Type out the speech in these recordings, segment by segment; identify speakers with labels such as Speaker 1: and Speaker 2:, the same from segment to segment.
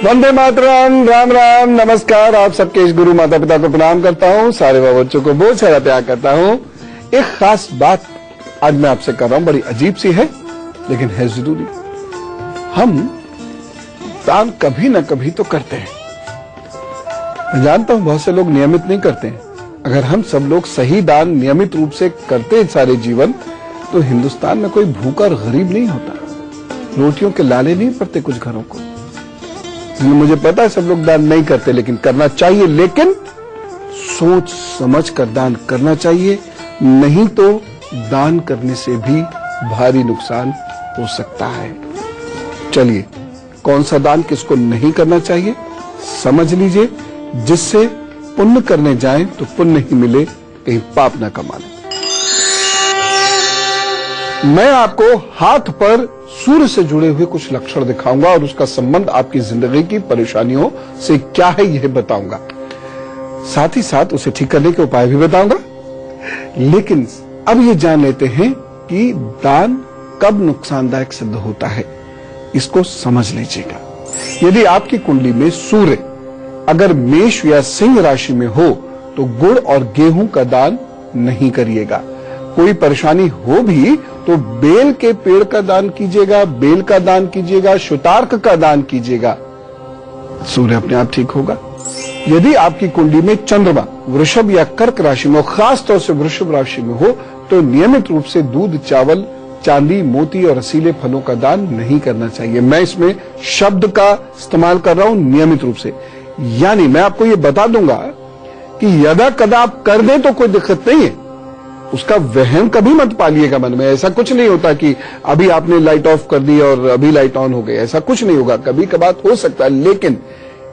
Speaker 1: वंदे मातरम, राम राम, नमस्कार। आप सबके इस गुरु माता पिता को प्रणाम करता हूँ। सारे बच्चों को बहुत सारा प्यार करता हूँ। एक खास बात आज मैं आपसे कर रहा हूँ, बड़ी अजीब सी है लेकिन है जरूरी। हम दान कभी ना कभी तो करते हैं। मैं जानता हूं बहुत से लोग नियमित नहीं करते हैं। अगर हम सब लोग सही दान नियमित रूप से करते सारे जीवन, तो हिंदुस्तान में कोई भूखा और गरीब नहीं होता, रोटियों के लाले नहीं पड़ते कुछ घरों को। मुझे पता है सब लोग दान नहीं करते, लेकिन करना चाहिए। लेकिन सोच समझ कर दान करना चाहिए, नहीं तो दान करने से भी भारी नुकसान हो सकता है। चलिए, कौन सा दान किसको नहीं करना चाहिए समझ लीजिए, जिससे पुण्य करने जाएं तो पुण्य ही मिले, कहीं पाप ना कमा लें। मैं आपको हाथ पर सूर्य से जुड़े हुए कुछ लक्षण दिखाऊंगा और उसका संबंध आपकी जिंदगी की परेशानियों से क्या है यह बताऊंगा। साथ ही साथ उसे ठीक करने के उपाय भी बताऊंगा। लेकिन अब ये जान लेते हैं कि दान कब नुकसानदायक सिद्ध होता है, इसको समझ लीजिएगा। यदि आपकी कुंडली में सूर्य अगर मेष या सिंह राशि में हो तो गुड़ और गेहूं का दान नहीं करिएगा। कोई परेशानी हो भी तो बेल के पेड़ का दान कीजिएगा, बेल का दान कीजिएगा, शुतार्क का दान कीजिएगा, सूर्य अपने आप ठीक होगा। यदि आपकी कुंडली में चंद्रमा वृषभ या कर्क राशि में, खास तौर से वृषभ राशि में हो, तो नियमित रूप से दूध, चावल, चांदी, मोती और रसीले फलों का दान नहीं करना चाहिए। मैं इसमें शब्द का इस्तेमाल कर रहा हूं नियमित रूप से, यानी मैं आपको ये बता दूंगा कि यदा कदा आप कर दें तो कोई दिक्कत नहीं है, उसका वहम कभी मत पालिएगा मन में। ऐसा कुछ नहीं होता कि अभी आपने लाइट ऑफ कर दी और अभी लाइट ऑन हो गई, ऐसा कुछ नहीं होगा। कभी कभार हो सकता है, लेकिन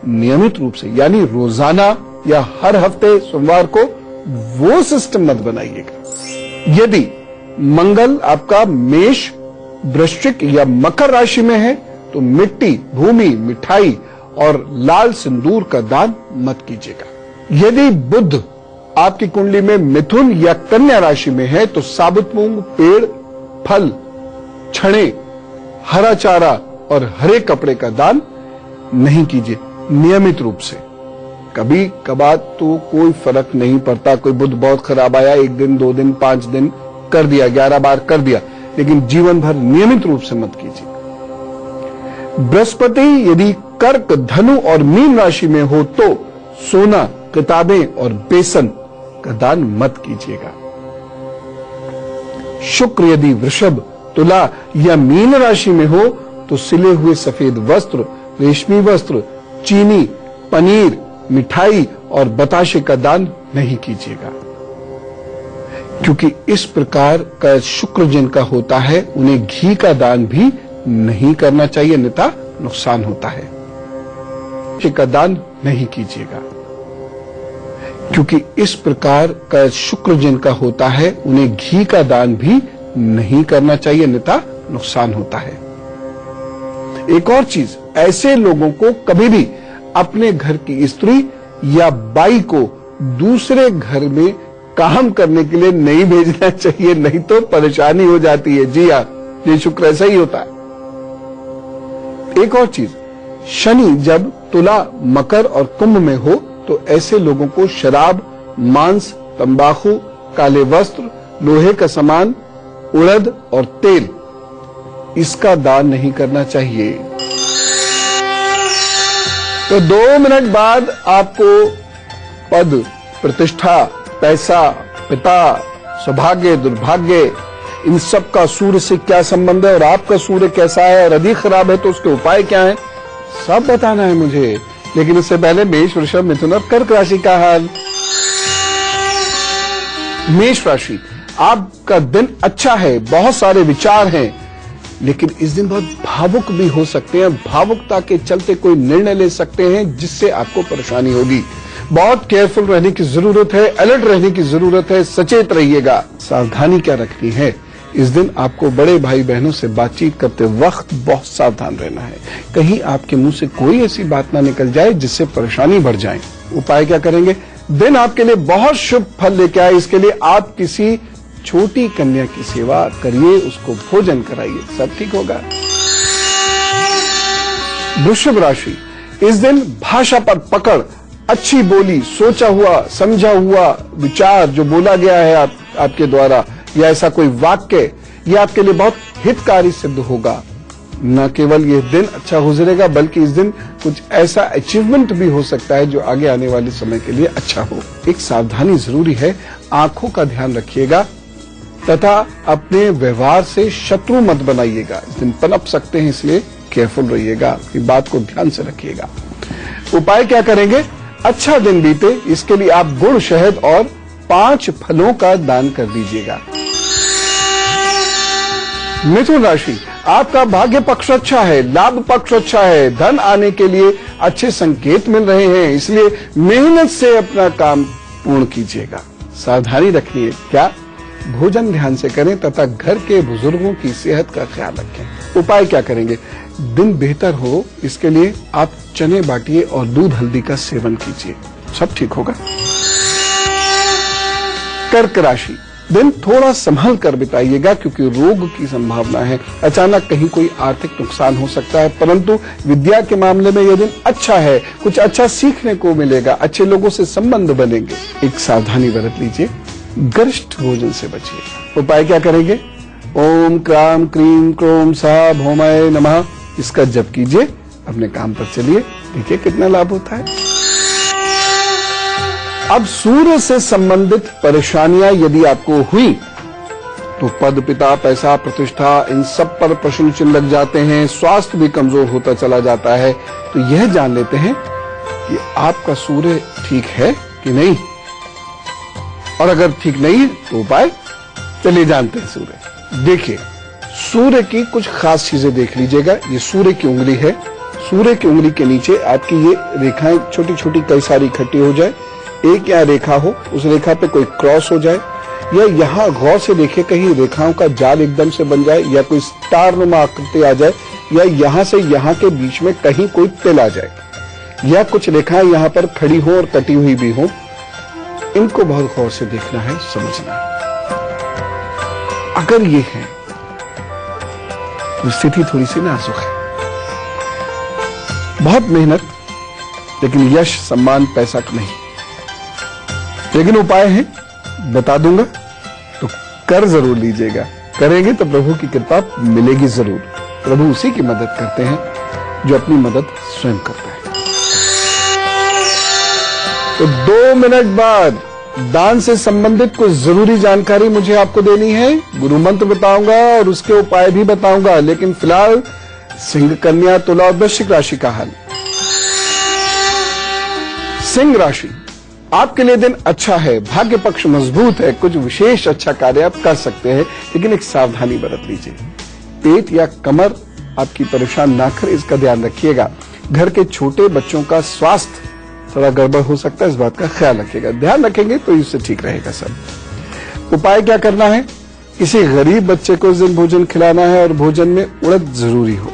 Speaker 1: नियमित रूप से यानी रोजाना या हर हफ्ते सोमवार को वो सिस्टम मत बनाइएगा। यदि मंगल आपका मेष, वृश्चिक या मकर राशि में है तो मिट्टी, भूमि, मिठाई और लाल सिंदूर का दान मत कीजिएगा। यदि बुध आपकी कुंडली में मिथुन या कन्या राशि में है तो साबुत मूंग, पेड़, फल, छड़े, हरा चारा और हरे कपड़े का दान नहीं कीजिए नियमित रूप से। कभी कभार तो कोई फर्क नहीं पड़ता, कोई बुध बहुत खराब आया, 1 दिन, 2 दिन, 5 दिन कर दिया, 11 बार कर दिया, लेकिन जीवन भर नियमित रूप से मत कीजिए। बृहस्पति यदि कर्क, धनु और मीन राशि में हो तो सोना, किताबें और बेसन का दान मत कीजिएगा। शुक्र यदि वृषभ, तुला या मीन राशि में हो तो सिले हुए सफेद वस्त्र, रेशमी वस्त्र, चीनी, पनीर, मिठाई और बताशे का दान नहीं कीजिएगा, क्योंकि इस प्रकार का शुक्र जिनका होता है उन्हें घी का दान भी नहीं करना चाहिए, अन्यथा नुकसान होता है। का दान नहीं कीजिएगा, क्योंकि इस प्रकार का शुक्र जिनका होता है उन्हें घी का दान भी नहीं करना चाहिए, अन्यथा नुकसान होता है। एक और चीज, ऐसे लोगों को कभी भी अपने घर की स्त्री या बाई को दूसरे घर में काम करने के लिए नहीं भेजना चाहिए, नहीं तो परेशानी हो जाती है। जी हाँ, ये शुक्र ऐसा ही होता है। एक और चीज, शनि जब तुला, मकर और कुंभ में हो तो ऐसे लोगों को शराब, मांस, तंबाकू, काले वस्त्र, लोहे का सामान, उड़द और तेल, इसका दान नहीं करना चाहिए। तो 2 मिनट बाद आपको पद, प्रतिष्ठा, पैसा, पिता, सौभाग्य, दुर्भाग्य, इन सब का सूर्य से क्या संबंध है और आपका सूर्य कैसा है और अधिक खराब है तो उसके उपाय क्या है, सब बताना है मुझे। लेकिन उससे पहले मेष, वृषभ, मिथुन और कर्क राशि का हाल। मेष राशि, आपका दिन अच्छा है, बहुत सारे विचार हैं, लेकिन इस दिन बहुत भावुक भी हो सकते हैं। भावुकता के चलते कोई निर्णय ले सकते हैं जिससे आपको परेशानी होगी। बहुत केयरफुल रहने की जरूरत है, अलर्ट रहने की जरूरत है, सचेत रहिएगा। सावधानी क्या रखनी है, इस दिन आपको बड़े भाई बहनों से बातचीत करते वक्त बहुत सावधान रहना है, कहीं आपके मुंह से कोई ऐसी बात ना निकल जाए जिससे परेशानी बढ़ जाए। उपाय क्या करेंगे, दिन आपके लिए बहुत शुभ फल लेके आए, इसके लिए आप किसी छोटी कन्या की सेवा करिए, उसको भोजन कराइए, सब ठीक होगा। वृषभ राशि, इस दिन भाषा पर पकड़, अच्छी बोली, सोचा हुआ समझा हुआ विचार जो बोला गया है आपके द्वारा, या ऐसा कोई वाक्य, यह आपके लिए बहुत हितकारी सिद्ध होगा। न केवल यह दिन अच्छा गुजरेगा बल्कि इस दिन कुछ ऐसा अचीवमेंट भी हो सकता है जो आगे आने वाले समय के लिए अच्छा हो। एक सावधानी जरूरी है, आंखों का ध्यान रखिएगा तथा अपने व्यवहार से शत्रु मत बनाइएगा। इस दिन पनप सकते हैं, इसलिए केयरफुल रहिएगा, अपनी बात को ध्यान से रखिएगा। उपाय क्या करेंगे? अच्छा दिन बीते इसके लिए आप गुड़, शहद और 5 फलों का दान कर दीजिएगा। मिथुन राशि, आपका भाग्य पक्ष अच्छा है, लाभ पक्ष अच्छा है, धन आने के लिए अच्छे संकेत मिल रहे हैं, इसलिए मेहनत से अपना काम पूर्ण कीजिएगा। सावधानी रखनी है, क्या? भोजन ध्यान से करें तथा घर के बुजुर्गों की सेहत का ख्याल रखें। उपाय क्या करेंगे? दिन बेहतर हो इसके लिए आप चने बाटिए और दूध हल्दी का सेवन कीजिए, सब ठीक होगा। कर्क राशि, दिन थोड़ा संभल कर बिताइएगा क्योंकि रोग की संभावना है। अचानक कहीं कोई आर्थिक नुकसान हो सकता है, परंतु विद्या के मामले में यह दिन अच्छा है, कुछ अच्छा सीखने को मिलेगा, अच्छे लोगों से संबंध बनेंगे। एक सावधानी बरत लीजिए, गरिष्ठ भोजन से बचिए। उपाय क्या करेंगे? ओम क्राम क्रीम क्रोम सा भौमाय नमः, इसका जप कीजिए, अपने काम पर चलिए, देखिए कितना लाभ होता है। अब सूर्य से संबंधित परेशानियां यदि आपको हुई तो पद, पिता, पैसा, प्रतिष्ठा, इन सब पर प्रश्न चिन्ह लग जाते हैं, स्वास्थ्य भी कमजोर होता चला जाता है। तो यह जान लेते हैं कि आपका सूर्य ठीक है कि नहीं, और अगर ठीक नहीं है तो उपाय चलिए जानते हैं। सूर्य देखिए, सूर्य की कुछ खास चीजें देख लीजिएगा। ये सूर्य की उंगली है, सूर्य की उंगली के नीचे आपकी ये रेखाएं छोटी छोटी कई सारी इकट्ठी हो जाए, एक यहाँ रेखा हो, उस रेखा पे कोई क्रॉस हो जाए, या यहाँ गौर से देखिए कहीं रेखाओं का जाल एकदम से बन जाए, या कोई स्टार नुमा आकृति आ जाए, या यहाँ से यहाँ के बीच में कहीं कोई तिल आ जाए, या कुछ रेखाएं यहाँ पर खड़ी हो और कटी हुई भी हो। इनको बहुत गौर से देखना है, समझना है। अगर ये है तो स्थिति थोड़ी सी नाजुक है, बहुत मेहनत लेकिन यश, सम्मान, पैसा नहीं। लेकिन उपाय है, बता दूंगा, तो कर जरूर लीजिएगा। करेंगे तो प्रभु की कृपा मिलेगी जरूर। प्रभु उसी की मदद करते हैं जो अपनी मदद स्वयं करता है। तो 2 मिनट बाद दान से संबंधित कुछ जरूरी जानकारी मुझे आपको देनी है। गुरु मंत्र बताऊंगा और उसके उपाय भी बताऊंगा, लेकिन फिलहाल सिंह, कन्या, तुला और वृश्चिक राशि का हाल। सिंह राशि, आपके लिए दिन अच्छा है, भाग्य पक्ष मजबूत है, कुछ विशेष अच्छा कार्य आप कर सकते हैं, लेकिन एक सावधानी बरत लीजिए। पेट या कमर आपकी परेशान ना करे, इसका ध्यान रखिएगा। घर के छोटे बच्चों का स्वास्थ्य थोड़ा गड़बड़ हो सकता है, इस बात का ख्याल रखिएगा। ध्यान रखेंगे तो इससे ठीक रहेगा सब। उपाय क्या करना है? किसी गरीब बच्चे को इस दिन भोजन खिलाना है और भोजन में उड़द जरूरी हो।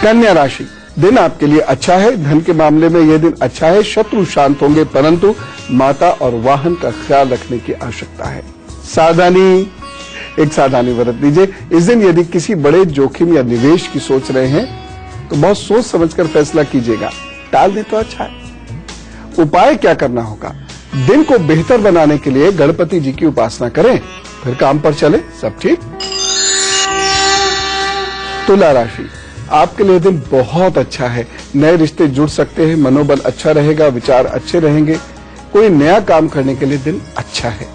Speaker 1: कन्या राशि, दिन आपके लिए अच्छा है, धन के मामले में यह दिन अच्छा है, शत्रु शांत होंगे, परंतु माता और वाहन का ख्याल रखने की आवश्यकता है। एक सावधानी बरत लीजिए। इस दिन यदि किसी बड़े जोखिम या निवेश की सोच रहे हैं तो बहुत सोच समझकर फैसला कीजिएगा, टाल दे तो अच्छा है। उपाय क्या करना होगा? दिन को बेहतर बनाने के लिए गणपति जी की उपासना करें, फिर काम पर चले, सब ठीक। तुला राशि, आपके लिए दिन बहुत अच्छा है, नए रिश्ते जुड़ सकते हैं, मनोबल अच्छा रहेगा, विचार अच्छे रहेंगे, कोई नया काम करने के लिए दिन अच्छा है।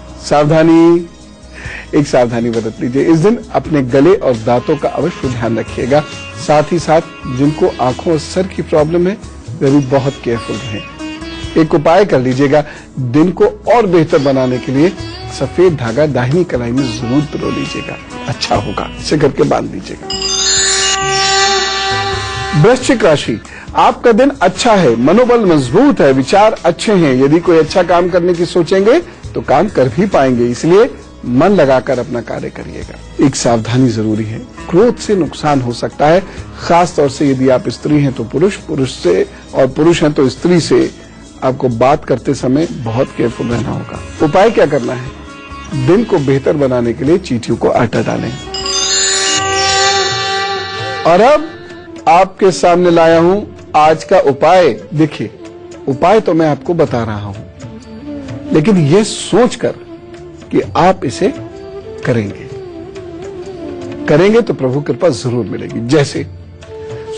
Speaker 1: एक सावधानी बरत लीजिए। इस दिन अपने गले और दांतों का अवश्य ध्यान रखिएगा। साथ ही साथ जिनको आंखों और सर की प्रॉब्लम है वे भी बहुत केयरफुल रहें। एक उपाय कर लीजिएगा, दिन को और बेहतर बनाने के लिए सफेद धागा दाहिनी कलाई में जरूर पिरो लीजिएगा, अच्छा होगा, इसे करके बांध लीजिएगा। वृश्चिक राशि, आपका दिन अच्छा है, मनोबल मजबूत है, विचार अच्छे हैं। यदि कोई अच्छा काम करने की सोचेंगे तो काम कर भी पाएंगे, इसलिए मन लगाकर अपना कार्य करिएगा। एक सावधानी जरूरी है, क्रोध से नुकसान हो सकता है, खास तौर से यदि आप स्त्री हैं तो पुरुष से, और पुरुष हैं तो स्त्री से आपको बात करते समय बहुत केयरफुल रहना होगा। उपाय क्या करना है? दिन को बेहतर बनाने के लिए चींटियों को आटा डालें। और अब आपके सामने लाया हूं आज का उपाय। देखिए, उपाय तो मैं आपको बता रहा हूं, लेकिन यह सोचकर कि आप इसे करेंगे तो प्रभु कृपा जरूर मिलेगी। जैसे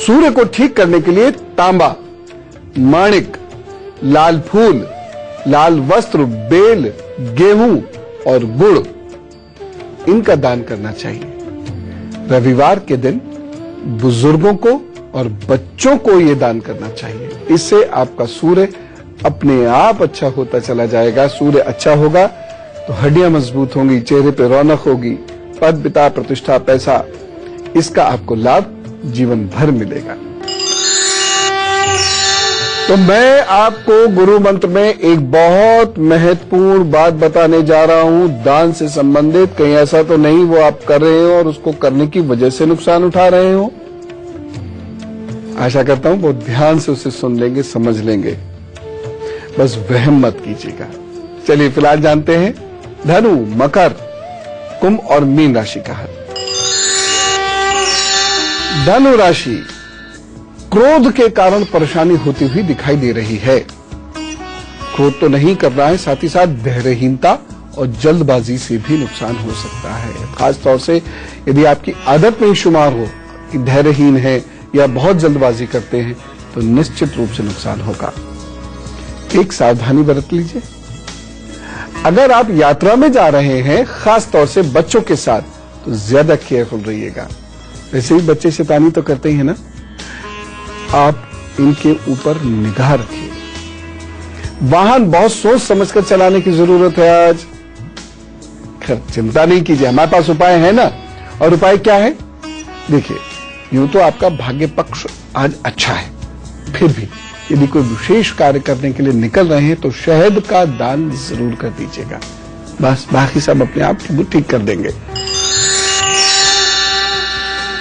Speaker 1: सूर्य को ठीक करने के लिए तांबा, माणिक, लाल फूल, लाल वस्त्र, बेल, गेहूं और गुड़, इनका दान करना चाहिए। रविवार के दिन बुजुर्गों को और बच्चों को यह दान करना चाहिए। इससे आपका सूर्य अपने आप अच्छा होता चला जाएगा। सूर्य अच्छा होगा तो हड्डियां मजबूत होंगी, चेहरे पे रौनक होगी, पद, पिता, प्रतिष्ठा, पैसा, इसका आपको लाभ जीवन भर मिलेगा। तो मैं आपको गुरु मंत्र में एक बहुत महत्वपूर्ण बात बताने जा रहा हूं, दान से संबंधित। कहीं ऐसा तो नहीं वो आप कर रहे हो और उसको करने की वजह से नुकसान उठा रहे हो। आशा करता हूं बहुत ध्यान से उसे सुन लेंगे, समझ लेंगे, बस वहम मत कीजिएगा। चलिए फिलहाल जानते हैं धनु, मकर, कुंभ और मीन राशि का हाल। धनु राशि, क्रोध के कारण परेशानी होती हुई दिखाई दे रही है। क्रोध तो नहीं करना है, साथ ही साथ धैर्यहीनता और जल्दबाजी से भी नुकसान हो सकता है। खासतौर से यदि आपकी आदत में शुमार हो कि धैर्यहीन है या बहुत जल्दबाजी करते हैं तो निश्चित रूप से नुकसान होगा। एक सावधानी बरत लीजिए। अगर आप यात्रा में जा रहे हैं, खासतौर से बच्चों के साथ, तो ज्यादा केयरफुल रहिएगा। वैसे भी बच्चे शैतानी तो करते ही है ना, आप इनके ऊपर निगाह रखिए। वाहन बहुत सोच समझकर चलाने की जरूरत है आज। खैर चिंता नहीं कीजिए, हमारे पास उपाय है ना। और उपाय क्या है? देखिए, यूं तो आपका भाग्य पक्ष आज अच्छा है, फिर भी यदि कोई विशेष कार्य करने के लिए निकल रहे हैं तो शहद का दान जरूर कर दीजिएगा। बस बाकी सब अपने आप ठीक कर देंगे।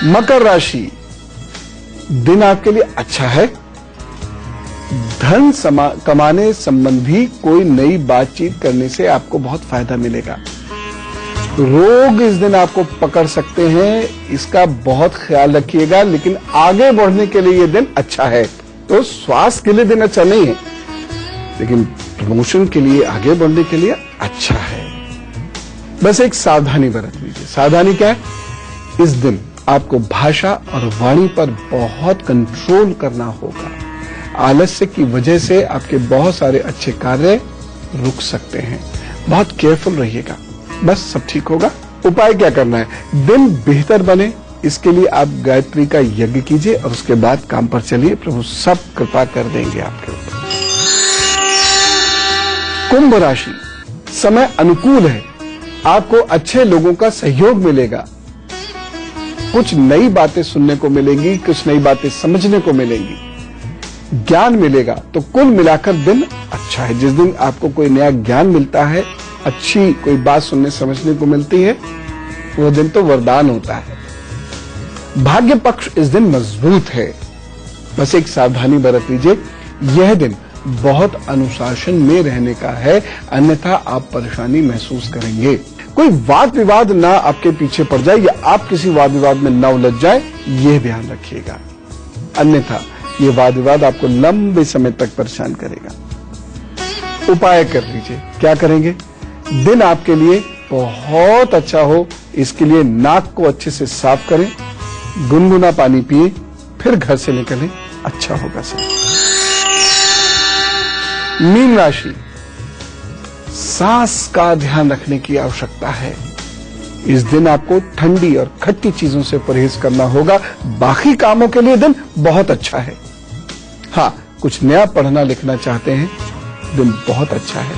Speaker 1: मकर राशि, दिन आपके लिए अच्छा है। धन कमाने संबंधी कोई नई बातचीत करने से आपको बहुत फायदा मिलेगा। रोग इस दिन आपको पकड़ सकते हैं, इसका बहुत ख्याल रखिएगा। लेकिन आगे बढ़ने के लिए यह दिन अच्छा है। तो स्वास्थ्य के लिए दिन अच्छा नहीं है, लेकिन प्रमोशन के लिए, आगे बढ़ने के लिए अच्छा है। बस एक सावधानी बरत लीजिए। सावधानी क्या है? इस दिन आपको भाषा और वाणी पर बहुत कंट्रोल करना होगा। आलस्य की वजह से आपके बहुत सारे अच्छे कार्य रुक सकते हैं। बहुत केयरफुल रहिएगा, बस सब ठीक होगा। उपाय क्या करना है? दिन बेहतर बने, इसके लिए आप गायत्री का यज्ञ कीजिए और उसके बाद काम पर चलिए। प्रभु सब कृपा कर देंगे आपके ऊपर। कुंभ राशि, समय अनुकूल है। आपको अच्छे लोगों का सहयोग मिलेगा। कुछ नई बातें सुनने को मिलेंगी, कुछ नई बातें समझने को मिलेंगी, ज्ञान मिलेगा। तो कुल मिलाकर दिन अच्छा है। जिस दिन आपको कोई नया ज्ञान मिलता है, अच्छी कोई बात सुनने समझने को मिलती है, वो दिन तो वरदान होता है। भाग्य पक्ष इस दिन मजबूत है। बस एक सावधानी बरत लीजिए। यह दिन बहुत अनुशासन में रहने का है, अन्यथा आप परेशानी महसूस करेंगे। कोई वाद विवाद ना आपके पीछे पड़ जाए या आप किसी वाद विवाद में ना उलझ जाए, यह ध्यान रखिएगा। अन्यथा ये वाद विवाद आपको लंबे समय तक परेशान करेगा। उपाय कर लीजिए। क्या करेंगे? दिन आपके लिए बहुत अच्छा हो, इसके लिए नाक को अच्छे से साफ करें, गुनगुना पानी पिए, फिर घर से निकलें, अच्छा होगा सर। मीन राशि, सांस का ध्यान रखने की आवश्यकता है। इस दिन आपको ठंडी और खट्टी चीजों से परहेज करना होगा। बाकी कामों के लिए दिन बहुत अच्छा है। हाँ, कुछ नया पढ़ना लिखना चाहते हैं, दिन बहुत अच्छा है।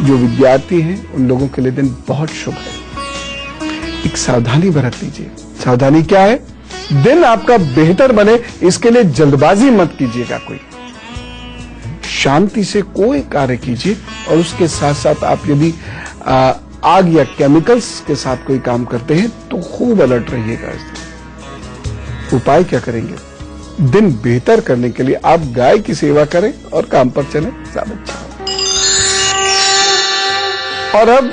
Speaker 1: जो विद्यार्थी हैं उन लोगों के लिए दिन बहुत शुभ है। एक सावधानी बरत लीजिए। सावधानी क्या है? दिन आपका बेहतर बने, इसके लिए जल्दबाजी मत कीजिएगा। कोई शांति से कोई कार्य कीजिए। और उसके साथ साथ आप यदि आग या केमिकल्स के साथ कोई काम करते हैं तो खूब अलर्ट रहिएगा। इस दिन उपाय क्या करेंगे? दिन बेहतर करने के लिए आप गाय की सेवा करें और काम पर चलें, ज्यादा अच्छा होगा। और अब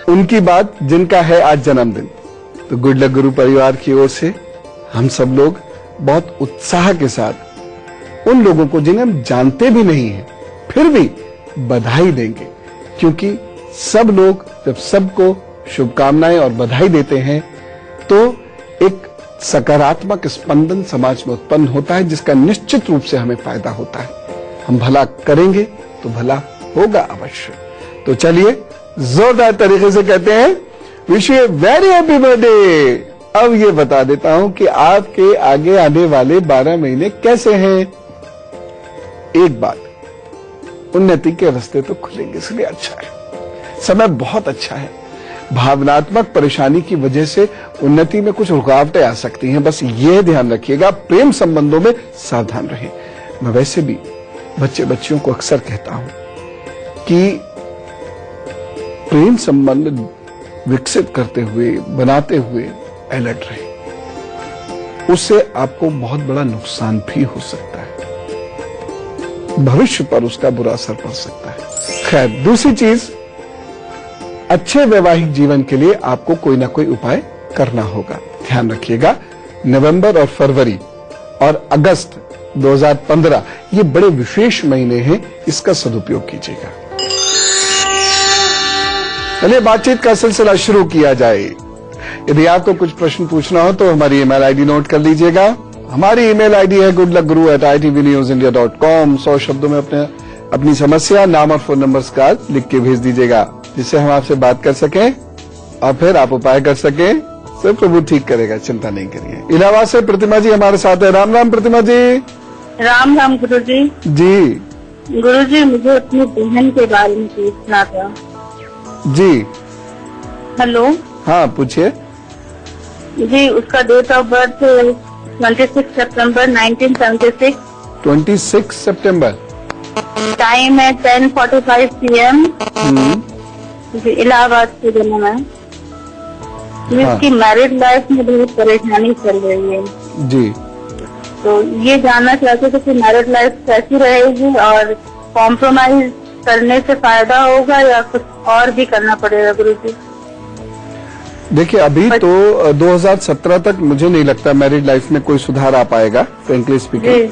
Speaker 1: उनकी बात जिनका है आज जन्मदिन, तो गुड लक गुरु परिवार की ओर से हम सब लोग बहुत उत्साह के साथ उन लोगों को जिन्हें हम जानते भी नहीं हैं, फिर भी बधाई देंगे, क्योंकि सब लोग जब सबको शुभकामनाएं और बधाई देते हैं तो एक सकारात्मक स्पंदन समाज में उत्पन्न होता है, जिसका निश्चित रूप से हमें फायदा होता है। हम भला करेंगे तो भला होगा अवश्य। तो चलिए जोरदार तरीके से कहते हैं wish you very happy birthday. अब ये बता देता हूं कि आपके आगे आने वाले 12 महीने कैसे हैं। एक बात, उन्नति के रास्ते तो खुलेंगे, इसलिए अच्छा है, समय बहुत अच्छा है। भावनात्मक परेशानी की वजह से उन्नति में कुछ रुकावटें आ सकती हैं, बस यह ध्यान रखिएगा प्रेम संबंधों में सावधान रहें। मैं वैसे भी बच्चियों को अक्सर कहता हूं कि प्रेम संबंध विकसित करते हुए, बनाते हुए अलर्ट रहे, उससे आपको बहुत बड़ा नुकसान भी हो सकता है, भविष्य पर उसका बुरा असर पड़ सकता है। खैर, दूसरी चीज, अच्छे वैवाहिक जीवन के लिए आपको कोई ना कोई उपाय करना होगा। ध्यान रखिएगा, नवंबर और फरवरी और अगस्त 2015 ये बड़े विशेष महीने हैं, इसका सदुपयोग कीजिएगा। चलिए बातचीत का सिलसिला शुरू किया जाए। यदि आपको कुछ प्रश्न पूछना हो तो हमारी ईमेल आईडी नोट कर लीजिएगा। हमारी ईमेल आईडी है goodluckguru@itvnewsindia.com। 100 शब्दों में अपनी समस्या, नाम और फोन नंबर का लिख के भेज दीजिएगा, जिससे हम आपसे बात कर सकें और फिर आप उपाय कर सकें। सब प्रभु ठीक करेगा, चिंता नहीं करिए। इलाहाबाद से प्रतिमा जी हमारे साथ है। राम राम प्रतिमा जी।
Speaker 2: राम राम गुरु जी।
Speaker 1: जी
Speaker 2: गुरु जी, मुझे अपनी बहन के बारे में पूछना था।
Speaker 1: जी
Speaker 2: हेलो।
Speaker 1: हाँ पूछिए।
Speaker 2: जी, उसका डेट ऑफ बर्थ 26 सितंबर 1976।
Speaker 1: 26 सितंबर।
Speaker 2: टाइम है 10:45 PM। जी, इलाहाबाद से जन्म है। इसकी मैरिड लाइफ में बहुत परेशानी चल रही है।
Speaker 1: जी,
Speaker 2: तो ये जानना चाहते थे कि मैरिड लाइफ कैसी रहेगी और कॉम्प्रोमाइज करने से फायदा होगा या कुछ और भी करना पड़ेगा गुरु जी?
Speaker 1: देखिए अभी तो 2017 तक मुझे नहीं लगता मैरिड लाइफ में कोई सुधार आ पाएगा, फ्रेंकली स्पीकिंग।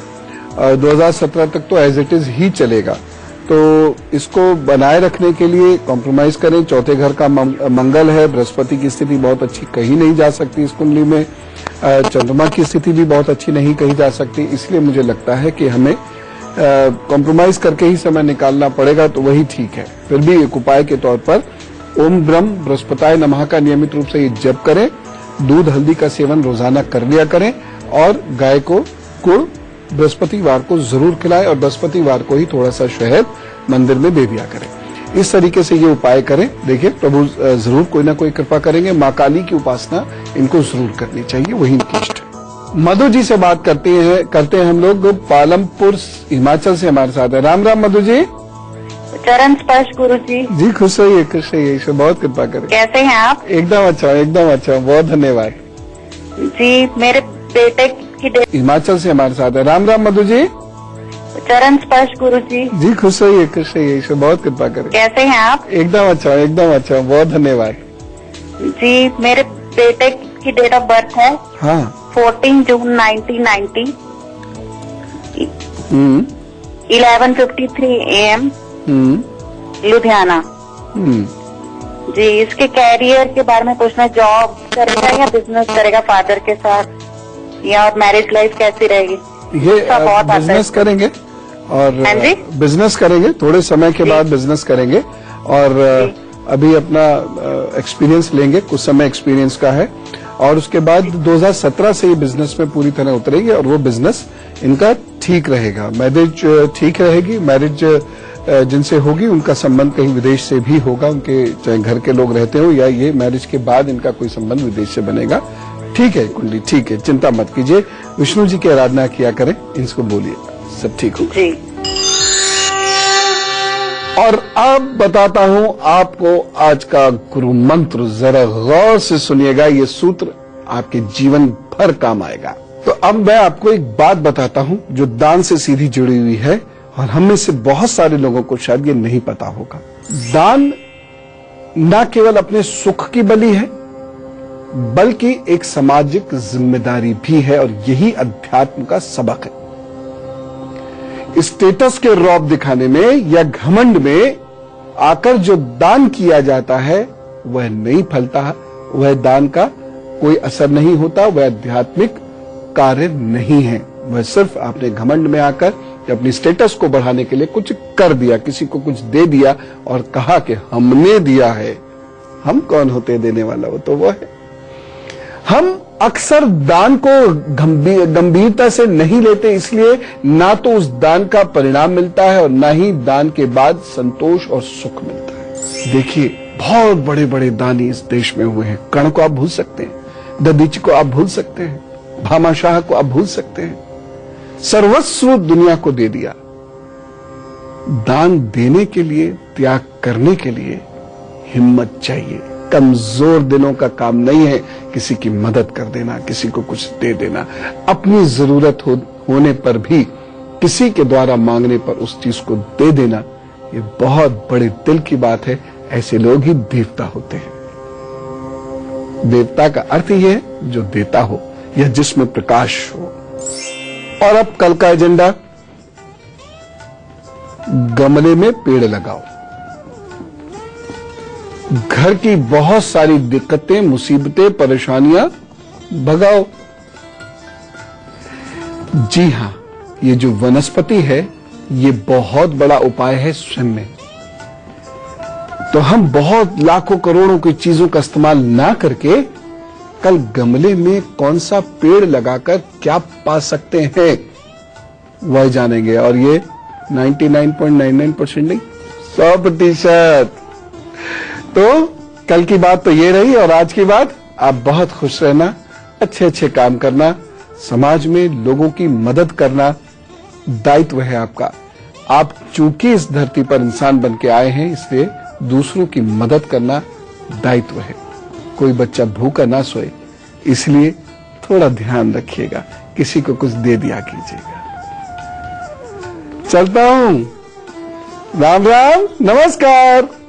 Speaker 1: 2017 तक तो एज इट इज ही चलेगा। तो इसको बनाए रखने के लिए कॉम्प्रोमाइज करें। चौथे घर का मंगल है, बृहस्पति की स्थिति बहुत अच्छी कही नहीं जा सकती इस कुंडली में, चंद्रमा की स्थिति भी बहुत अच्छी नहीं कही जा सकती। इसलिए मुझे लगता है कि हमें कॉम्प्रोमाइज करके ही समय निकालना पड़ेगा, तो वही ठीक है। फिर भी एक उपाय के तौर पर ओम ब्रह्म बृहस्पताय नमः का नियमित रूप से ये जप करें, दूध हल्दी का सेवन रोजाना कर लिया करें और गाय को गुड़ बृहस्पतिवार को जरूर खिलाएं और बृहस्पतिवार को ही थोड़ा सा शहद मंदिर में दे दिया करें। इस तरीके से ये उपाय करें, देखिए प्रभु जरूर कोई ना कोई कृपा करेंगे। माँ काली की उपासना इनको जरूर करनी चाहिए, वही इनकी इष्ट है। मधु जी से बात करते हैं हम लोग, पालमपुर हिमाचल से हमारे साथ है। राम राम मधु जी।
Speaker 2: चरण स्पर्श गुरु जी।
Speaker 1: जी खुश रहिए, खुश रहिए, ईश्वर बहुत कृपा करे।
Speaker 2: कैसे हैं आप?
Speaker 1: एकदम अच्छा, एकदम अच्छा, बहुत धन्यवाद
Speaker 2: जी। मेरे बेटे की
Speaker 1: हिमाचल से हमारे साथ है। राम राम मधु जी।
Speaker 2: चरण स्पर्श गुरु जी।
Speaker 1: जी खुश रहिए, खुश रहिए, ईश्वर बहुत कृपा करे।
Speaker 2: कैसे हैं आप?
Speaker 1: एकदम अच्छा, एकदम अच्छा, बहुत धन्यवाद
Speaker 2: जी। मेरे बेटे की डेट ऑफ बर्थ है 14 जून 1990, 11:53 AM, लुधियाना। जी, इसके कैरियर के बारे में पूछना, जॉब करेगा या बिजनेस करेगा फादर के साथ, या और मैरिज लाइफ कैसी रहेगी?
Speaker 1: ये बिजनेस करेंगे और बिजनेस करेंगे, थोड़े समय के बाद बिजनेस करेंगे और अभी अपना एक्सपीरियंस लेंगे, कुछ समय एक्सपीरियंस का है और उसके बाद 2017 से ये बिजनेस में पूरी तरह उतरेंगे और वो बिजनेस इनका ठीक रहेगा। मैरिज ठीक रहेगी, मैरिज जिनसे होगी उनका संबंध कहीं विदेश से भी होगा, उनके चाहे घर के लोग रहते हो या ये मैरिज के बाद इनका कोई संबंध विदेश से बनेगा। ठीक है कुंडली, ठीक है, चिंता मत कीजिए, विष्णु जी की आराधना किया करें, इनको बोलिए सब ठीक होगा। और अब बताता हूं आपको आज का गुरु मंत्र, जरा गौर से सुनिएगा, ये सूत्र आपके जीवन भर काम आएगा। तो अब मैं आपको एक बात बताता हूं जो दान से सीधी जुड़ी हुई है और हम में से बहुत सारे लोगों को शायद ये नहीं पता होगा। दान न केवल अपने सुख की बलि है, बल्कि एक सामाजिक जिम्मेदारी भी है, और यही अध्यात्म का सबक है। स्टेटस के रौब दिखाने में या घमंड में आकर जो दान किया जाता है वह नहीं फलता, वह दान का कोई असर नहीं होता, वह आध्यात्मिक कार्य नहीं है। वह सिर्फ आपने घमंड में आकर अपनी स्टेटस को बढ़ाने के लिए कुछ कर दिया, किसी को कुछ दे दिया और कहा कि हमने दिया है। हम कौन होते देने वाला? वो तो वो है। हम अक्सर दान को गंभीरता से नहीं लेते, इसलिए ना तो उस दान का परिणाम मिलता है और ना ही दान के बाद संतोष और सुख मिलता है। देखिए, बहुत बड़े बड़े दानी इस देश में हुए हैं। कर्ण को आप भूल सकते हैं, दधीची को आप भूल सकते हैं, भामाशाह को आप भूल सकते हैं। सर्वस्व दुनिया को दे दिया। दान देने के लिए, त्याग करने के लिए हिम्मत चाहिए। कमजोर दिलों का काम नहीं है किसी की मदद कर देना, किसी को कुछ दे देना। अपनी जरूरत होने पर भी किसी के द्वारा मांगने पर उस चीज को दे देना, ये बहुत बड़े दिल की बात है। ऐसे लोग ही देवता होते हैं। देवता का अर्थ ही है जो देता हो या जिसमें प्रकाश हो। और अब कल का एजेंडा, गमले में पेड़ लगाओ। घर की बहुत सारी दिक्कतें, मुसीबतें, परेशानियां भगाओ। जी हां, ये जो वनस्पति है ये बहुत बड़ा उपाय है स्वयं में। तो हम बहुत लाखों करोड़ों की चीजों का इस्तेमाल ना करके कल गमले में कौन सा पेड़ लगाकर क्या पा सकते हैं वह जानेंगे। और ये 99.99% नहीं, 100%। तो कल की बात तो ये रही, और आज की बात, आप बहुत खुश रहना, अच्छे अच्छे काम करना, समाज में लोगों की मदद करना दायित्व है आपका। आप चूंकि इस धरती पर इंसान बन के आए हैं, इसलिए दूसरों की मदद करना दायित्व है। कोई बच्चा भूखा ना सोए, इसलिए थोड़ा ध्यान रखिएगा, किसी को कुछ दे दिया कीजिएगा। चलता हूं, राम राम, नमस्कार।